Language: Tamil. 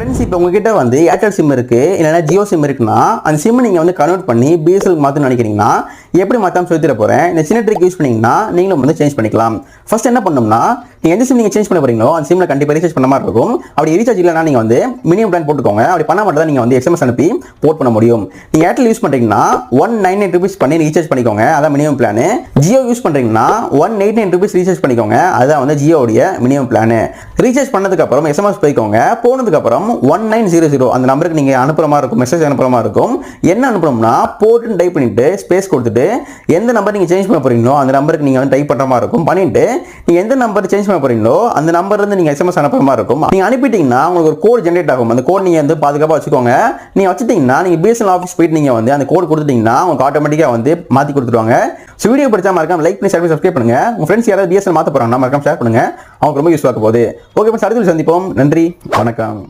ஃப்ரெண்ட்ஸ், இப்போ உங்ககிட்ட வந்து ஏர்டெல் சிம் இருக்குது, இல்லைனா ஜியோ சிம் இருக்குன்னா அந்த சிம் நீங்கள் வந்து கன்வெர்ட் பண்ணி பிஎஸ்எல் மாற்றணும்னு நினைக்கிறீங்கன்னா எப்படி மாற்றாம சொல்லி தர போகிறேன். இந்த சின்ன ட்ரிக் யூஸ் பண்ணிங்கன்னா நீங்களும் வந்து சேஞ்ச் பண்ணிக்கலாம். ஃபர்ஸ்ட் என்ன பண்ணணும்னா, நீங்கள் எந்த சிம் நீங்கள் சேஞ்ச் பண்ண போகிறீங்களோ அந்த சிம்மில் கண்டிப்பாக ரீசார்ஜ் பண்ண மாதிரி இருக்கும். அப்படி ரீசார்ஜ் இல்லைனா நீங்கள் வந்து மினிமம் பிளான் போட்டுக்கோங்க. அப்படி பண்ண மட்டும் தான் நீங்கள் வந்து எஸ்எம்எஸ் அனுப்பி போர்ட் பண்ண முடியும். நீங்கள் ஏர்டெல் யூஸ் பண்ணுறீங்கன்னா 199 rupees பண்ணி ரீசார்ஜ் பண்ணிக்கோங்க, அதான் மினிமம் பிளான். ஜியோ யூஸ் பண்ணுறீங்கன்னா 189 rupees ரீசார்ஜ் பண்ணிக்கோங்க, அதுதான் வந்து ஜியோடைய மினிமம் பிளான். ரீசார்ஜ் பண்ணதுக்கப்புறம் எஸ்எம்எஸ் போய்க்கோங்க. போனதுக்கப்புறம் 1900 அந்த நம்பருக்கு நீங்கள் அனுப்புகிற மாதிரி இருக்கும், மெசேஜ் அனுப்புகிற மாதிரி இருக்கும். என்ன அனுப்பணும்னா போர்ட்டுன்னு டைப் பண்ணிட்டு ஸ்பேஸ் கொடுத்துட்டு எந்த நம்பர் நீங்கள் சேஞ்ச் பண்ண போகிறீங்களோ அந்த நம்பருக்கு நீங்கள் வந்து டைப் பண்ணுற மாதிரி இருக்கும். பண்ணிட்டு நீங்கள் எந்த நம்பர் சேஞ்ச் பண்ண போகிறீங்களோ அந்த நம்பர் வந்து நீங்கள் எஸ்எம்எஸ் அனுப்புகிற மாதிரி இருக்கும். நீங்கள் அனுப்பிட்டீங்கன்னா உங்களுக்கு ஒரு கோட் ஜென்ரேட் ஆகும். அந்த கோட் நீங்கள் வந்து பாதுகாப்பாக வச்சுக்கோங்க. நீங்கள் வச்சுட்டீங்கன்னா நீங்கள் பிஎஸ்என்எல் ஆஃபீஸ் போயிட்டு நீங்கள் வந்து அந்த கோட் கொடுத்துட்டீங்கன்னா உங்களுக்கு ஆட்டோமேட்டிக்காக வந்து மாற்றி கொடுத்துருவாங்க. ஸோ வீடியோ பிடிச்சா மறக்காம லைக் பண்ணி சப்ஸ்கிரைப் பண்ணுங்க. உங்கள் ஃப்ரெண்ட்ஸ் யாராவது பிஎஸ்என்எல் மாற்ற போகிறாங்கன்னா மறக்காம ஷேர் பண்ணுங்க, அவங்க ரொம்ப யூஸ்ஃபுல்லாக போகுது. ஓகே ஃப்ரெண்ட்ஸ், அடுத்த சந்திப்போம். நன்றி, வணக்கம்.